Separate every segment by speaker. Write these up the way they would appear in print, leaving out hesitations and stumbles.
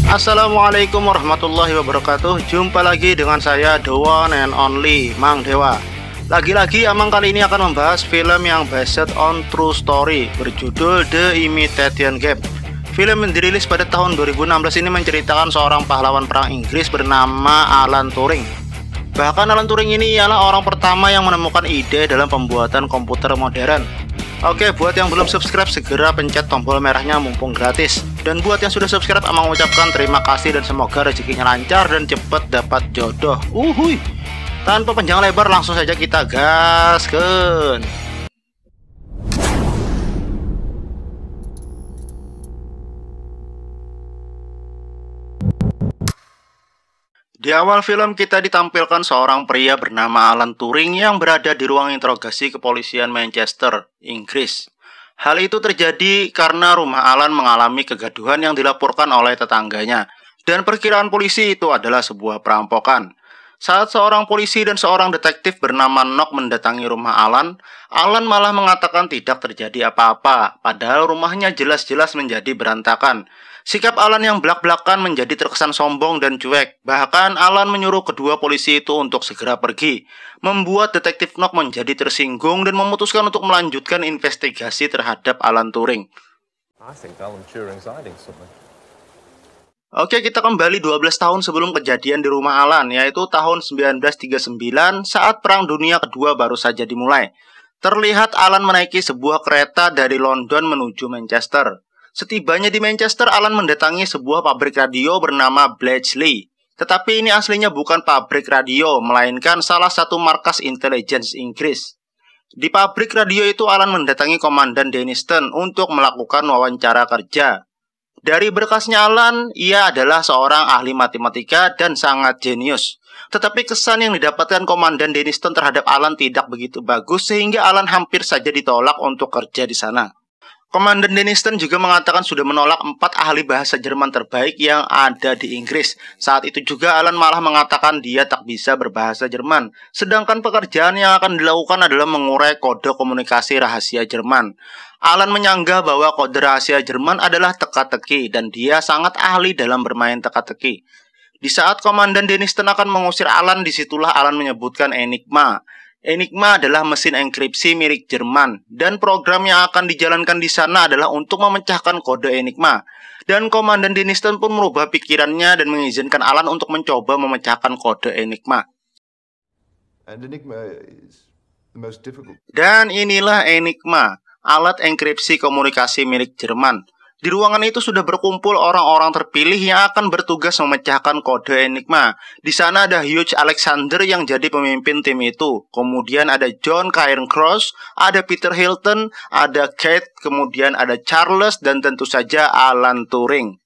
Speaker 1: Assalamualaikum warahmatullahi wabarakatuh. Jumpa lagi dengan saya, the one and only Mang Dewa. Lagi-lagi Amang kali ini akan membahas film yang based on true story berjudul The Imitation Game. Film yang dirilis pada tahun 2016 ini menceritakan seorang pahlawan perang Inggris bernama Alan Turing. Bahkan Alan Turing ini ialah orang pertama yang menemukan ide dalam pembuatan komputer modern. Oke, buat yang belum subscribe segera pencet tombol merahnya mumpung gratis. Dan buat yang sudah subscribe, Amang ucapkan terima kasih dan semoga rezekinya lancar dan cepat dapat jodoh. Uhuy. Tanpa panjang lebar langsung saja kita gaskeun. Di awal film kita ditampilkan seorang pria bernama Alan Turing yang berada di ruang interogasi kepolisian Manchester, Inggris. Hal itu terjadi karena rumah Alan mengalami kegaduhan yang dilaporkan oleh tetangganya, dan perkiraan polisi itu adalah sebuah perampokan. Saat seorang polisi dan seorang detektif bernama Knock mendatangi rumah Alan, Alan malah mengatakan tidak terjadi apa-apa, padahal rumahnya jelas-jelas menjadi berantakan. Sikap Alan yang belak-belakan menjadi terkesan sombong dan cuek. Bahkan Alan menyuruh kedua polisi itu untuk segera pergi, membuat detektif Knock menjadi tersinggung dan memutuskan untuk melanjutkan investigasi terhadap Alan Turing. Oke, kita kembali 12 tahun sebelum kejadian di rumah Alan, yaitu tahun 1939 saat Perang Dunia Kedua baru saja dimulai. Terlihat Alan menaiki sebuah kereta dari London menuju Manchester. Setibanya di Manchester, Alan mendatangi sebuah pabrik radio bernama Bletchley. Tetapi ini aslinya bukan pabrik radio, melainkan salah satu markas intelligence Inggris. Di pabrik radio itu, Alan mendatangi Komandan Denniston untuk melakukan wawancara kerja. Dari berkasnya Alan, ia adalah seorang ahli matematika dan sangat jenius. Tetapi kesan yang didapatkan Komandan Denniston terhadap Alan tidak begitu bagus, sehingga Alan hampir saja ditolak untuk kerja di sana. Komandan Denniston juga mengatakan sudah menolak 4 ahli bahasa Jerman terbaik yang ada di Inggris. Saat itu juga Alan malah mengatakan dia tak bisa berbahasa Jerman. Sedangkan pekerjaan yang akan dilakukan adalah mengurai kode komunikasi rahasia Jerman. Alan menyanggah bahwa kode rahasia Jerman adalah teka-teki dan dia sangat ahli dalam bermain teka-teki. Di saat Komandan Denniston akan mengusir Alan, disitulah Alan menyebutkan Enigma. Enigma adalah mesin enkripsi milik Jerman, dan program yang akan dijalankan di sana adalah untuk memecahkan kode Enigma. Dan Komandan Denniston pun merubah pikirannya dan mengizinkan Alan untuk mencoba memecahkan kode Enigma. Dan inilah Enigma, alat enkripsi komunikasi milik Jerman. Di ruangan itu sudah berkumpul orang-orang terpilih yang akan bertugas memecahkan kode Enigma. Di sana ada Hugh Alexander yang jadi pemimpin tim itu. Kemudian ada John Cairncross, ada Peter Hilton, ada Kate, kemudian ada Charles, dan tentu saja Alan Turing.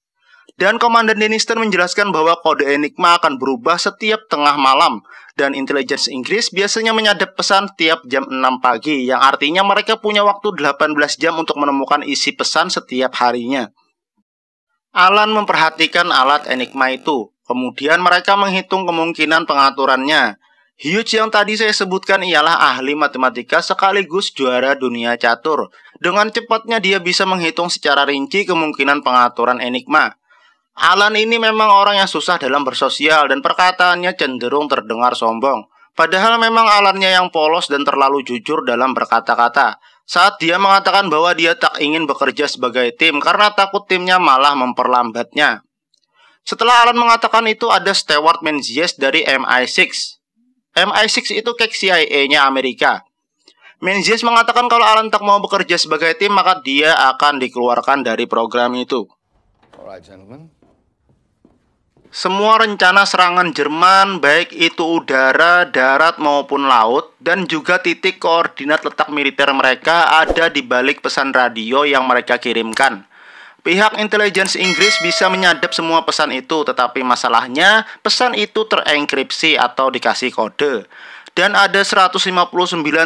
Speaker 1: Dan Komandan Denniston menjelaskan bahwa kode Enigma akan berubah setiap tengah malam. Dan intelligence Inggris biasanya menyadap pesan tiap jam 6 pagi, yang artinya mereka punya waktu 18 jam untuk menemukan isi pesan setiap harinya. Alan memperhatikan alat Enigma itu, kemudian mereka menghitung kemungkinan pengaturannya. Hugh yang tadi saya sebutkan ialah ahli matematika sekaligus juara dunia catur. Dengan cepatnya dia bisa menghitung secara rinci kemungkinan pengaturan Enigma. Alan ini memang orang yang susah dalam bersosial dan perkataannya cenderung terdengar sombong. Padahal memang Alannya yang polos dan terlalu jujur dalam berkata-kata. Saat dia mengatakan bahwa dia tak ingin bekerja sebagai tim karena takut timnya malah memperlambatnya. Setelah Alan mengatakan itu, ada Stewart Menzies dari MI6. MI6 itu kek CIA-nya Amerika. Menzies mengatakan kalau Alan tak mau bekerja sebagai tim, maka dia akan dikeluarkan dari program itu. Alright, gentlemen. Semua rencana serangan Jerman, baik itu udara, darat maupun laut, dan juga titik koordinat letak militer mereka ada di balik pesan radio yang mereka kirimkan. Pihak intelligence Inggris bisa menyadap semua pesan itu, tetapi masalahnya pesan itu terenkripsi atau dikasih kode. Dan ada 159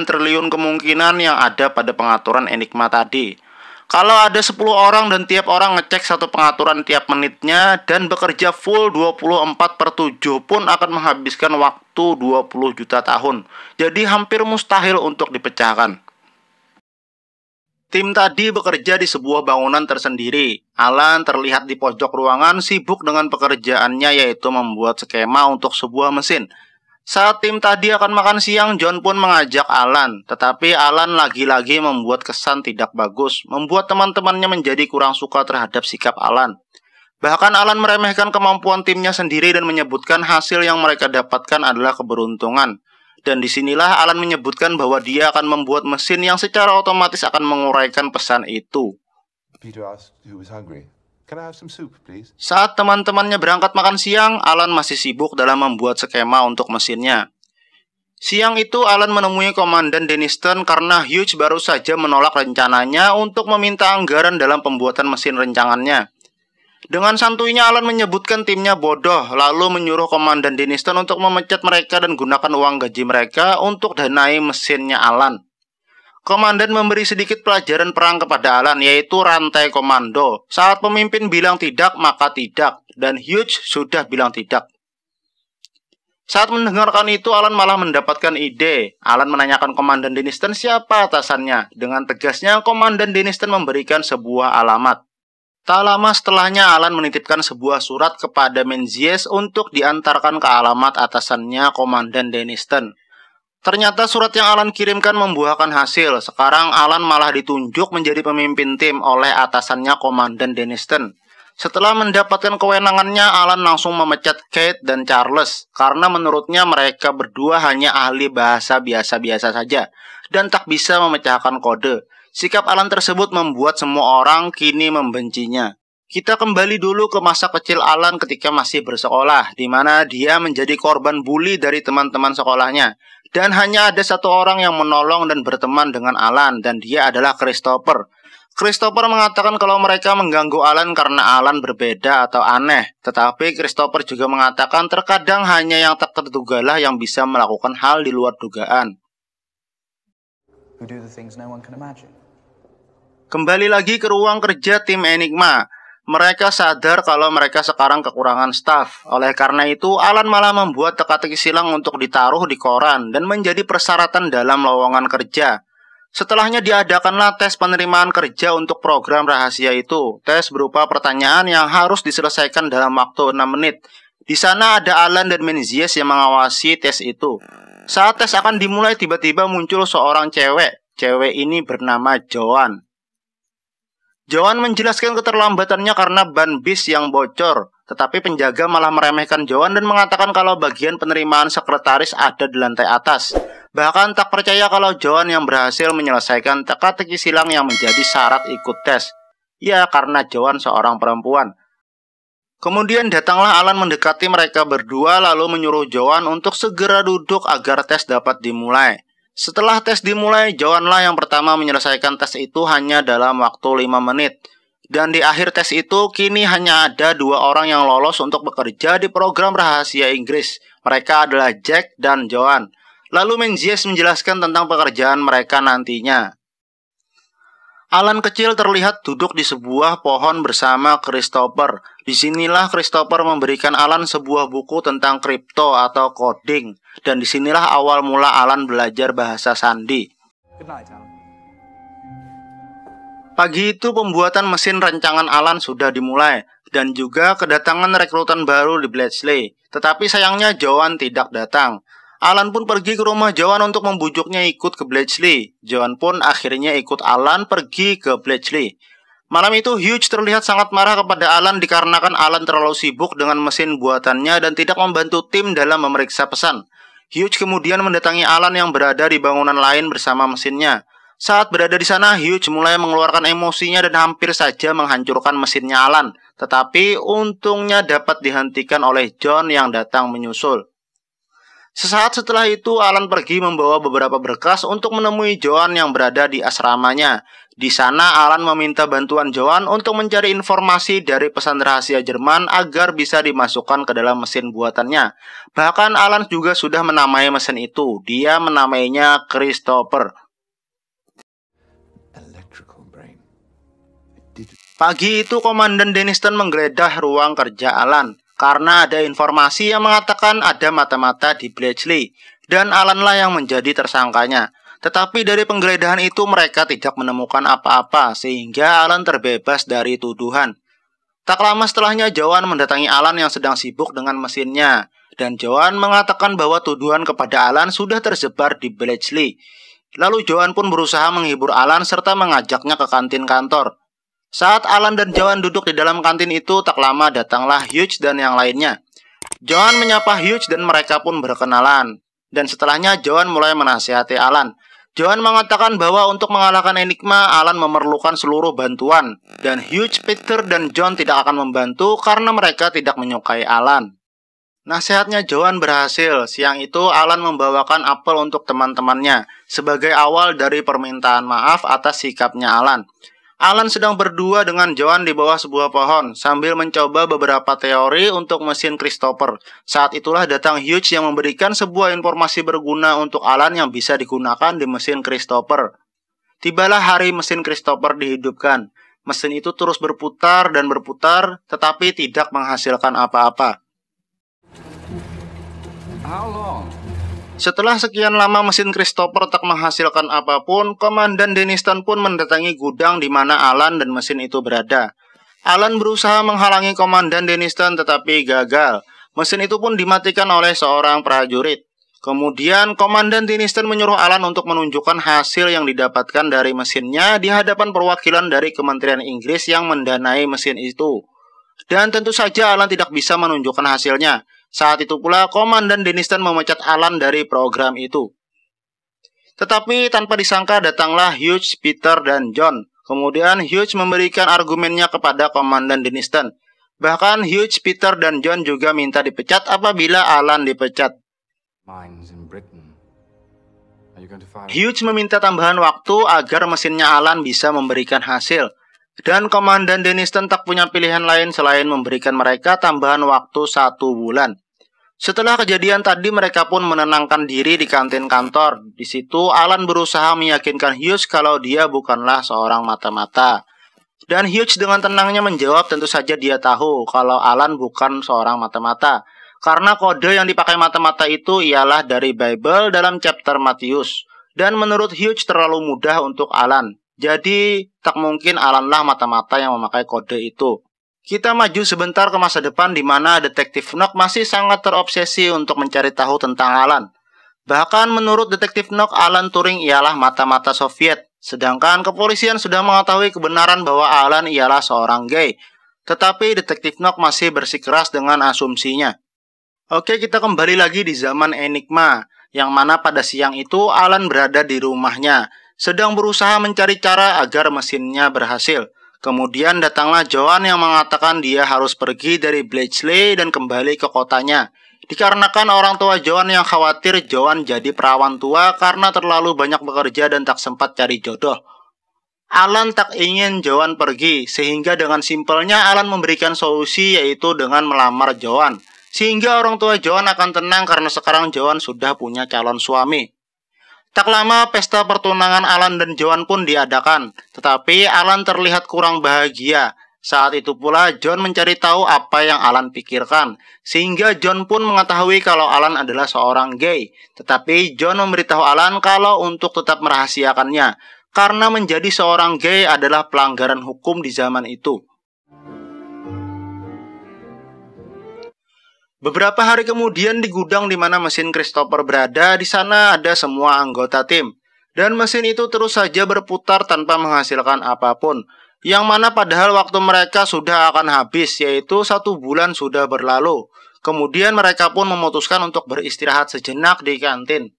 Speaker 1: triliun kemungkinan yang ada pada pengaturan Enigma tadi. Kalau ada 10 orang dan tiap orang ngecek satu pengaturan tiap menitnya dan bekerja full 24/7 pun akan menghabiskan waktu 20 juta tahun. Jadi hampir mustahil untuk dipecahkan. Tim tadi bekerja di sebuah bangunan tersendiri. Alan terlihat di pojok ruangan sibuk dengan pekerjaannya, yaitu membuat skema untuk sebuah mesin. Saat tim tadi akan makan siang, John pun mengajak Alan. Tetapi Alan lagi-lagi membuat kesan tidak bagus, membuat teman-temannya menjadi kurang suka terhadap sikap Alan. Bahkan Alan meremehkan kemampuan timnya sendiri dan menyebutkan hasil yang mereka dapatkan adalah keberuntungan. Dan disinilah Alan menyebutkan bahwa dia akan membuat mesin yang secara otomatis akan menguraikan pesan itu.
Speaker 2: Peter asked who was hungry. Can I have some soup, please?
Speaker 1: Saat teman-temannya berangkat makan siang, Alan masih sibuk dalam membuat skema untuk mesinnya. Siang itu Alan menemui Komandan Denniston karena Hughes baru saja menolak rencananya untuk meminta anggaran dalam pembuatan mesin rencangannya. Dengan santuinya Alan menyebutkan timnya bodoh, lalu menyuruh Komandan Denniston untuk memecat mereka dan gunakan uang gaji mereka untuk danai mesinnya Alan. Komandan memberi sedikit pelajaran perang kepada Alan, yaitu rantai komando. Saat pemimpin bilang tidak, maka tidak, dan Hughes sudah bilang tidak. Saat mendengarkan itu, Alan malah mendapatkan ide. Alan menanyakan Komandan Denniston siapa atasannya. Dengan tegasnya, Komandan Denniston memberikan sebuah alamat. Tak lama setelahnya, Alan menitipkan sebuah surat kepada Menzies untuk diantarkan ke alamat atasannya Komandan Denniston. Ternyata surat yang Alan kirimkan membuahkan hasil. Sekarang Alan malah ditunjuk menjadi pemimpin tim oleh atasannya Komandan Denniston. Setelah mendapatkan kewenangannya, Alan langsung memecat Kate dan Charles karena menurutnya mereka berdua hanya ahli bahasa biasa-biasa saja dan tak bisa memecahkan kode. Sikap Alan tersebut membuat semua orang kini membencinya. Kita kembali dulu ke masa kecil Alan ketika masih bersekolah, di mana dia menjadi korban bully dari teman-teman sekolahnya. Dan hanya ada satu orang yang menolong dan berteman dengan Alan, dan dia adalah Christopher. Christopher mengatakan kalau mereka mengganggu Alan karena Alan berbeda atau aneh. Tetapi Christopher juga mengatakan terkadang hanya yang tak terdugalah yang bisa melakukan hal di luar dugaan. Kembali lagi ke ruang kerja tim Enigma. Mereka sadar kalau mereka sekarang kekurangan staf. Oleh karena itu, Alan malah membuat teka-teki silang untuk ditaruh di koran dan menjadi persyaratan dalam lowongan kerja. Setelahnya diadakanlah tes penerimaan kerja untuk program rahasia itu. Tes berupa pertanyaan yang harus diselesaikan dalam waktu 6 menit. Di sana ada Alan dan Menzies yang mengawasi tes itu. Saat tes akan dimulai, tiba-tiba muncul seorang cewek. Cewek ini bernama Joan. Joan menjelaskan keterlambatannya karena ban bis yang bocor, tetapi penjaga malah meremehkan Joan dan mengatakan kalau bagian penerimaan sekretaris ada di lantai atas. Bahkan tak percaya kalau Joan yang berhasil menyelesaikan teka-teki silang yang menjadi syarat ikut tes. Ya, karena Joan seorang perempuan. Kemudian datanglah Alan mendekati mereka berdua lalu menyuruh Joan untuk segera duduk agar tes dapat dimulai. Setelah tes dimulai, Joanlah yang pertama menyelesaikan tes itu hanya dalam waktu 5 menit. Dan di akhir tes itu, kini hanya ada 2 orang yang lolos untuk bekerja di program rahasia Inggris. Mereka adalah Jack dan Joan. Lalu Menzies menjelaskan tentang pekerjaan mereka nantinya. Alan kecil terlihat duduk di sebuah pohon bersama Christopher. Disinilah Christopher memberikan Alan sebuah buku tentang kripto atau coding. Dan disinilah awal mula Alan belajar bahasa sandi. Pagi itu pembuatan mesin rancangan Alan sudah dimulai. Dan juga kedatangan rekrutan baru di Bletchley. Tetapi sayangnya Joan tidak datang. Alan pun pergi ke rumah Joan untuk membujuknya ikut ke Bletchley. Joan pun akhirnya ikut Alan pergi ke Bletchley. Malam itu Hughes terlihat sangat marah kepada Alan dikarenakan Alan terlalu sibuk dengan mesin buatannya dan tidak membantu tim dalam memeriksa pesan. Hughes kemudian mendatangi Alan yang berada di bangunan lain bersama mesinnya. Saat berada di sana, Hughes mulai mengeluarkan emosinya dan hampir saja menghancurkan mesinnya Alan. Tetapi untungnya dapat dihentikan oleh John yang datang menyusul. Sesaat setelah itu, Alan pergi membawa beberapa berkas untuk menemui Joan yang berada di asramanya. Di sana, Alan meminta bantuan Joan untuk mencari informasi dari pesan rahasia Jerman agar bisa dimasukkan ke dalam mesin buatannya. Bahkan Alan juga sudah menamai mesin itu. Dia menamainya Christopher. Pagi itu, Komandan Denniston menggeledah ruang kerja Alan. Karena ada informasi yang mengatakan ada mata-mata di Bletchley. Dan Alan lah yang menjadi tersangkanya. Tetapi dari penggeledahan itu mereka tidak menemukan apa-apa sehingga Alan terbebas dari tuduhan. Tak lama setelahnya Joan mendatangi Alan yang sedang sibuk dengan mesinnya. Dan Joan mengatakan bahwa tuduhan kepada Alan sudah tersebar di Bletchley. Lalu Joan pun berusaha menghibur Alan serta mengajaknya ke kantin kantor. Saat Alan dan Joan duduk di dalam kantin itu, tak lama datanglah Hughes dan yang lainnya. Joan menyapa Hughes dan mereka pun berkenalan. Dan setelahnya Joan mulai menasihati Alan. Joan mengatakan bahwa untuk mengalahkan Enigma, Alan memerlukan seluruh bantuan. Dan Hughes, Peter, dan John tidak akan membantu karena mereka tidak menyukai Alan. Nasihatnya Joan berhasil. Siang itu Alan membawakan apel untuk teman-temannya sebagai awal dari permintaan maaf atas sikapnya Alan. Alan sedang berdua dengan Joan di bawah sebuah pohon sambil mencoba beberapa teori untuk mesin Christopher. Saat itulah datang Hughes yang memberikan sebuah informasi berguna untuk Alan yang bisa digunakan di mesin Christopher. Tibalah hari mesin Christopher dihidupkan. Mesin itu terus berputar dan berputar tetapi tidak menghasilkan apa-apa.
Speaker 2: How long?
Speaker 1: Setelah sekian lama mesin Christopher tak menghasilkan apapun, Komandan Denniston pun mendatangi gudang di mana Alan dan mesin itu berada. Alan berusaha menghalangi Komandan Denniston tetapi gagal. Mesin itu pun dimatikan oleh seorang prajurit. Kemudian Komandan Denniston menyuruh Alan untuk menunjukkan hasil yang didapatkan dari mesinnya di hadapan perwakilan dari Kementerian Inggris yang mendanai mesin itu. Dan tentu saja Alan tidak bisa menunjukkan hasilnya. Saat itu pula Komandan Denniston memecat Alan dari program itu. Tetapi tanpa disangka datanglah Hughes, Peter, dan John. Kemudian Hughes memberikan argumennya kepada Komandan Denniston. Bahkan Hughes, Peter, dan John juga minta dipecat apabila Alan dipecat. Hughes meminta tambahan waktu agar mesinnya Alan bisa memberikan hasil. Dan Komandan Denniston tak punya pilihan lain selain memberikan mereka tambahan waktu 1 bulan. Setelah kejadian tadi, mereka pun menenangkan diri di kantin kantor. Di situ, Alan berusaha meyakinkan Hughes kalau dia bukanlah seorang mata-mata. Dan Hughes dengan tenangnya menjawab tentu saja dia tahu kalau Alan bukan seorang mata-mata. Karena kode yang dipakai mata-mata itu ialah dari Bible dalam chapter Matius. Dan menurut Hughes terlalu mudah untuk Alan. Jadi, tak mungkin Alanlah mata-mata yang memakai kode itu. Kita maju sebentar ke masa depan di mana Detektif Knock masih sangat terobsesi untuk mencari tahu tentang Alan. Bahkan menurut Detektif Knock, Alan Turing ialah mata-mata Soviet. Sedangkan kepolisian sudah mengetahui kebenaran bahwa Alan ialah seorang gay. Tetapi Detektif Knock masih bersikeras dengan asumsinya. Oke, kita kembali lagi di zaman Enigma, yang mana pada siang itu Alan berada di rumahnya, sedang berusaha mencari cara agar mesinnya berhasil. Kemudian datanglah Joan yang mengatakan dia harus pergi dari Bletchley dan kembali ke kotanya. Dikarenakan orang tua Joan yang khawatir Joan jadi perawan tua karena terlalu banyak bekerja dan tak sempat cari jodoh. Alan tak ingin Joan pergi, sehingga dengan simpelnya Alan memberikan solusi yaitu dengan melamar Joan. Sehingga orang tua Joan akan tenang karena sekarang Joan sudah punya calon suami. Tak lama pesta pertunangan Alan dan Joan pun diadakan, tetapi Alan terlihat kurang bahagia. Saat itu pula John mencari tahu apa yang Alan pikirkan, sehingga John pun mengetahui kalau Alan adalah seorang gay. Tetapi John memberitahu Alan kalau untuk tetap merahasiakannya, karena menjadi seorang gay adalah pelanggaran hukum di zaman itu. Beberapa hari kemudian di gudang di mana mesin Christopher berada, di sana ada semua anggota tim. Dan mesin itu terus saja berputar tanpa menghasilkan apapun. Yang mana padahal waktu mereka sudah akan habis, yaitu 1 bulan sudah berlalu. Kemudian mereka pun memutuskan untuk beristirahat sejenak di kantin.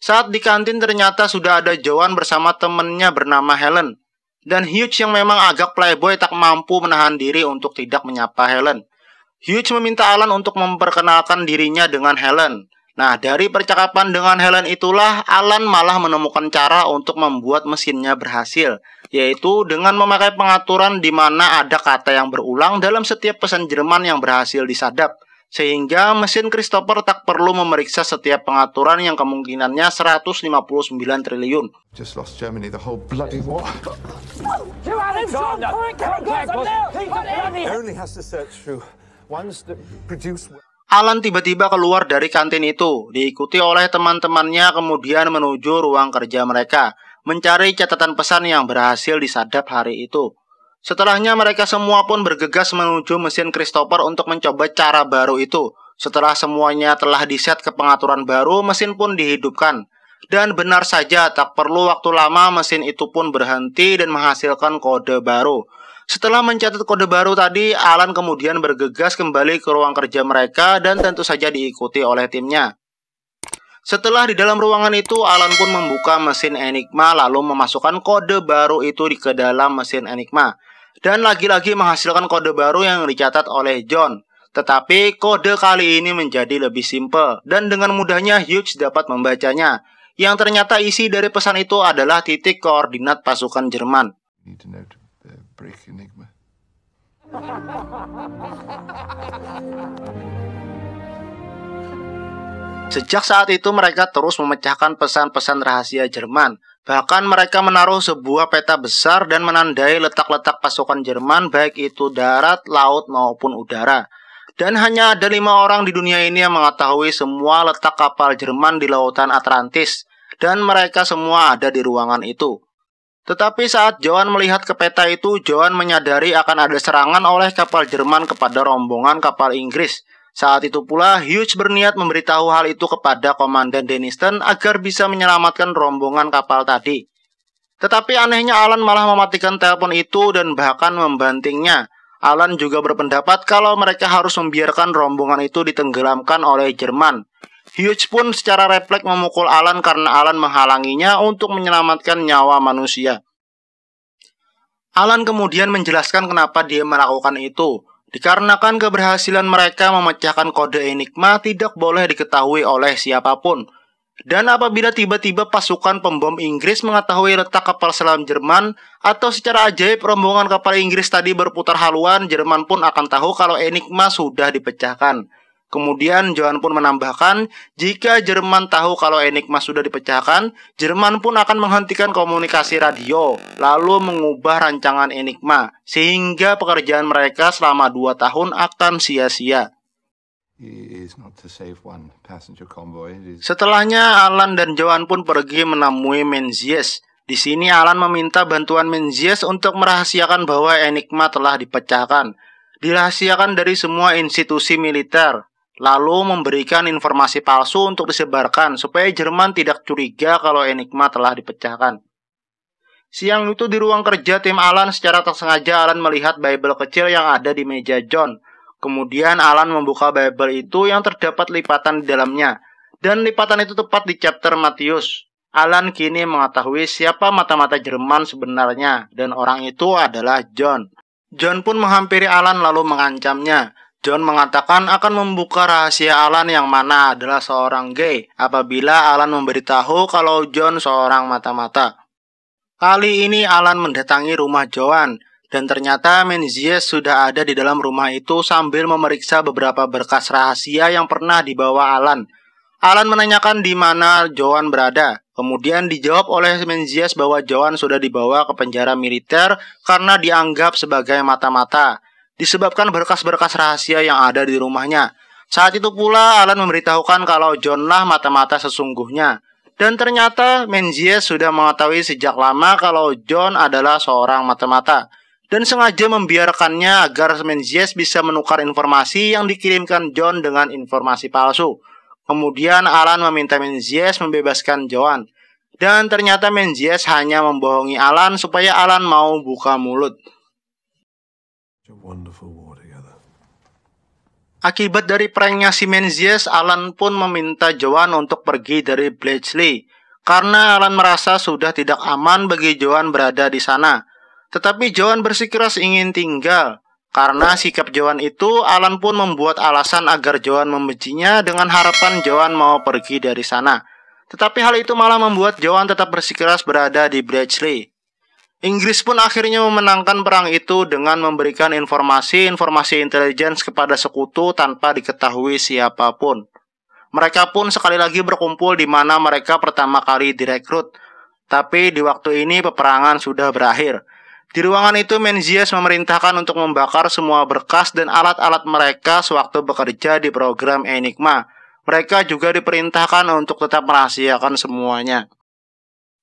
Speaker 1: Saat di kantin ternyata sudah ada Joan bersama temannya bernama Helen. Dan Hughes yang memang agak playboy tak mampu menahan diri untuk tidak menyapa Helen. Hughes meminta Alan untuk memperkenalkan dirinya dengan Helen. Nah, dari percakapan dengan Helen itulah Alan malah menemukan cara untuk membuat mesinnya berhasil, yaitu dengan memakai pengaturan di mana ada kata yang berulang dalam setiap pesan Jerman yang berhasil disadap, sehingga mesin Christopher tak perlu memeriksa setiap pengaturan yang kemungkinannya 159 triliun.
Speaker 2: Just lost Germany the whole bloody war.
Speaker 3: Only has to search through ones that produce.
Speaker 1: Alan tiba-tiba keluar dari kantin itu, diikuti oleh teman-temannya kemudian menuju ruang kerja mereka, mencari catatan pesan yang berhasil disadap hari itu. Setelahnya mereka semua pun bergegas menuju mesin Christopher untuk mencoba cara baru itu. Setelah semuanya telah diset ke pengaturan baru, mesin pun dihidupkan. Dan benar saja, tak perlu waktu lama mesin itu pun berhenti dan menghasilkan kode baru. Setelah mencatat kode baru tadi, Alan kemudian bergegas kembali ke ruang kerja mereka dan tentu saja diikuti oleh timnya. Setelah di dalam ruangan itu, Alan pun membuka mesin Enigma lalu memasukkan kode baru itu ke dalam mesin Enigma. Dan lagi-lagi menghasilkan kode baru yang dicatat oleh John. Tetapi kode kali ini menjadi lebih simpel dan dengan mudahnya Hughes dapat membacanya. Yang ternyata isi dari pesan itu adalah titik koordinat pasukan Jerman.
Speaker 2: Need to know to break Enigma.
Speaker 1: Sejak saat itu mereka terus memecahkan pesan-pesan rahasia Jerman. Bahkan mereka menaruh sebuah peta besar dan menandai letak-letak pasukan Jerman baik itu darat, laut maupun udara. Dan hanya ada 5 orang di dunia ini yang mengetahui semua letak kapal Jerman di lautan Atlantis. Dan mereka semua ada di ruangan itu. Tetapi saat Johan melihat ke peta itu, Johan menyadari akan ada serangan oleh kapal Jerman kepada rombongan kapal Inggris. Saat itu pula, Hughes berniat memberitahu hal itu kepada Komandan Denniston agar bisa menyelamatkan rombongan kapal tadi. Tetapi anehnya Alan malah mematikan telepon itu dan bahkan membantingnya. Alan juga berpendapat kalau mereka harus membiarkan rombongan itu ditenggelamkan oleh Jerman. Hughes pun secara refleks memukul Alan karena Alan menghalanginya untuk menyelamatkan nyawa manusia. Alan kemudian menjelaskan kenapa dia melakukan itu. Dikarenakan keberhasilan mereka memecahkan kode Enigma tidak boleh diketahui oleh siapapun. Dan apabila tiba-tiba pasukan pembom Inggris mengetahui letak kapal selam Jerman, atau secara ajaib rombongan kapal Inggris tadi berputar haluan, Jerman pun akan tahu kalau Enigma sudah dipecahkan. Kemudian Johan pun menambahkan, jika Jerman tahu kalau Enigma sudah dipecahkan, Jerman pun akan menghentikan komunikasi radio, lalu mengubah rancangan Enigma, sehingga pekerjaan mereka selama 2 tahun akan sia-sia. Setelahnya, Alan dan Johan pun pergi menemui Menzies. Di sini Alan meminta bantuan Menzies untuk merahasiakan bahwa Enigma telah dipecahkan. Dirahasiakan dari semua institusi militer. Lalu memberikan informasi palsu untuk disebarkan supaya Jerman tidak curiga kalau Enigma telah dipecahkan. Siang itu di ruang kerja tim Alan, secara tak sengaja Alan melihat Bible kecil yang ada di meja John. Kemudian Alan membuka Bible itu yang terdapat lipatan di dalamnya. Dan lipatan itu tepat di chapter Matius. Alan kini mengetahui siapa mata-mata Jerman sebenarnya, dan orang itu adalah John. John pun menghampiri Alan lalu mengancamnya. John mengatakan akan membuka rahasia Alan yang mana adalah seorang gay apabila Alan memberitahu kalau John seorang mata-mata. Kali ini Alan mendatangi rumah Johan dan ternyata Menzies sudah ada di dalam rumah itu sambil memeriksa beberapa berkas rahasia yang pernah dibawa Alan. Alan menanyakan di mana Johan berada. Kemudian dijawab oleh Menzies bahwa Johan sudah dibawa ke penjara militer karena dianggap sebagai mata-mata. Disebabkan berkas-berkas rahasia yang ada di rumahnya. Saat itu pula Alan memberitahukan kalau John-lah mata-mata sesungguhnya. Dan ternyata Menzies sudah mengetahui sejak lama kalau John adalah seorang mata-mata. Dan sengaja membiarkannya agar Menzies bisa menukar informasi yang dikirimkan John dengan informasi palsu. Kemudian Alan meminta Menzies membebaskan Johan. Dan ternyata Menzies hanya membohongi Alan supaya Alan mau buka mulut. Akibat dari pranknya si Menzies, Alan pun meminta Johan untuk pergi dari Bletchley karena Alan merasa sudah tidak aman bagi Johan berada di sana. Tetapi Johan bersikeras ingin tinggal. Karena sikap Johan itu, Alan pun membuat alasan agar Johan membencinya dengan harapan Johan mau pergi dari sana. Tetapi hal itu malah membuat Johan tetap bersikeras berada di Bletchley. Inggris pun akhirnya memenangkan perang itu dengan memberikan informasi intelijen kepada sekutu tanpa diketahui siapapun. Mereka pun sekali lagi berkumpul di mana mereka pertama kali direkrut. Tapi di waktu ini peperangan sudah berakhir. Di ruangan itu Menzies memerintahkan untuk membakar semua berkas dan alat-alat mereka sewaktu bekerja di program Enigma. Mereka juga diperintahkan untuk tetap merahasiakan semuanya.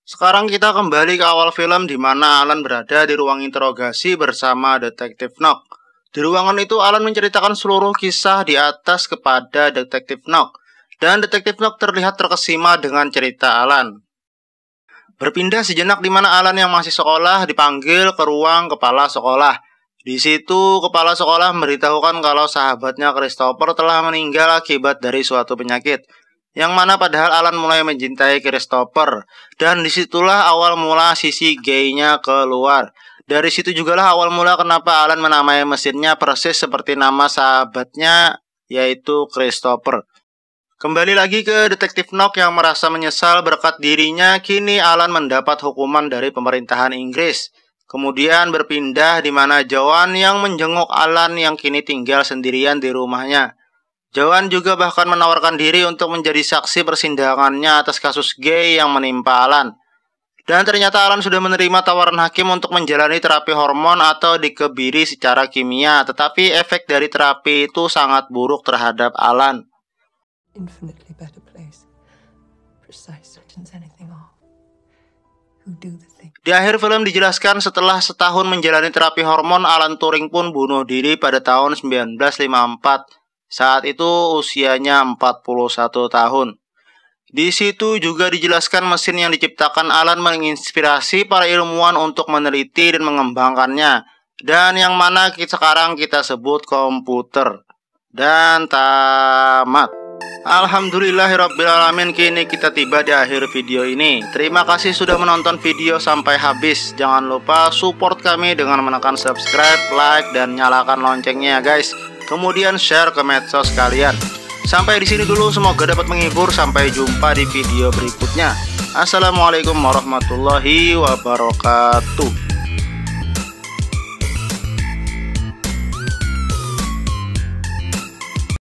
Speaker 1: Sekarang kita kembali ke awal film di mana Alan berada di ruang interogasi bersama Detektif Knock. Di ruangan itu Alan menceritakan seluruh kisah di atas kepada Detektif Knock. Dan Detektif Knock terlihat terkesima dengan cerita Alan. Berpindah sejenak di mana Alan yang masih sekolah dipanggil ke ruang kepala sekolah. Di situ kepala sekolah memberitahukan kalau sahabatnya Christopher telah meninggal akibat dari suatu penyakit. Yang mana padahal Alan mulai mencintai Christopher. Dan disitulah awal mula sisi gay-nya keluar. Dari situ jugalah awal mula kenapa Alan menamai mesinnya persis seperti nama sahabatnya, yaitu Christopher. Kembali lagi ke Detektif Knock yang merasa menyesal berkat dirinya, kini Alan mendapat hukuman dari pemerintahan Inggris. Kemudian berpindah di mana Joan yang menjenguk Alan yang kini tinggal sendirian di rumahnya. Joan juga bahkan menawarkan diri untuk menjadi saksi persidangannya atas kasus gay yang menimpa Alan. Dan ternyata Alan sudah menerima tawaran hakim untuk menjalani terapi hormon atau dikebiri secara kimia, tetapi efek dari terapi itu sangat buruk terhadap Alan.
Speaker 3: Infinitely better place. Precise turns anything off. Who do the thing.
Speaker 1: Di akhir film dijelaskan setelah setahun menjalani terapi hormon, Alan Turing pun bunuh diri pada tahun 1954. Saat itu usianya 41 tahun. Di situ juga dijelaskan mesin yang diciptakan Alan menginspirasi para ilmuwan untuk meneliti dan mengembangkannya. Dan yang mana sekarang kita sebut komputer. Dan tamat. Alhamdulillahirrabbilalamin, kini kita tiba di akhir video ini. Terima kasih sudah menonton video sampai habis. Jangan lupa support kami dengan menekan subscribe, like, dan nyalakan loncengnya ya guys. Kemudian share ke medsos kalian. Sampai di sini dulu, semoga dapat menghibur. Sampai jumpa di video berikutnya. Assalamualaikum warahmatullahi wabarakatuh.